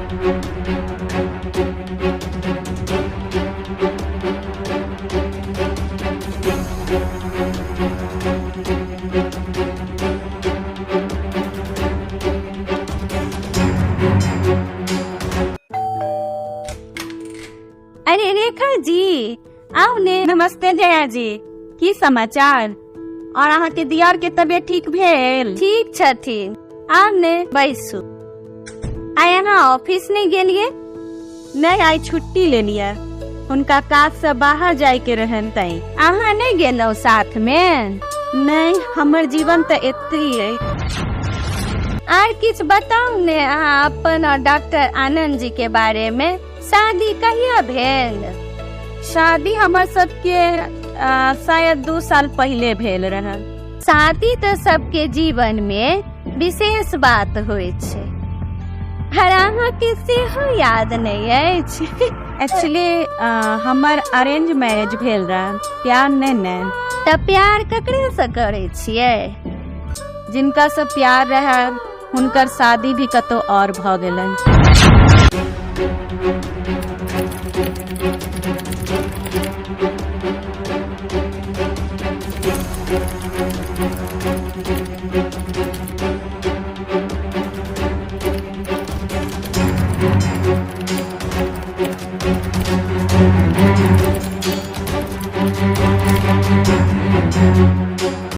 अरे रेखा जी, आओ ने। नमस्ते जया जी, की समाचार? और अहाँ के दियार के तबियत ठीक भेल? ठीक छथिन। आओ ने बैसू। आइ अहाँ ऑफिस नहीं गेलिए? नहीं, आई छुट्टी लेलिए। उनका काज से बाहर जाए के रहन तई। अहाँ नहीं गेलौ साथ में? नहीं, हमर जीवन तो एतही है। आर किछ बताऊ ने अहाँ अपन और डॉक्टर आनंद जी के बारे में। शादी कहिया भेल? शादी हमर सबके शायद 2 साल पहले भेल रहे। शादी तो सबके जीवन में विशेष बात होय छै, पर अहाँ के सेहो याद नहीं अछि। एक्चुअली हमर अरेंज मैरिज भेल रहे, प्यार नहीं। त प्यार ककरे से करे छियै? जिनका से प्यार रहे हुनकर शादी भी कतो और भ गेलन।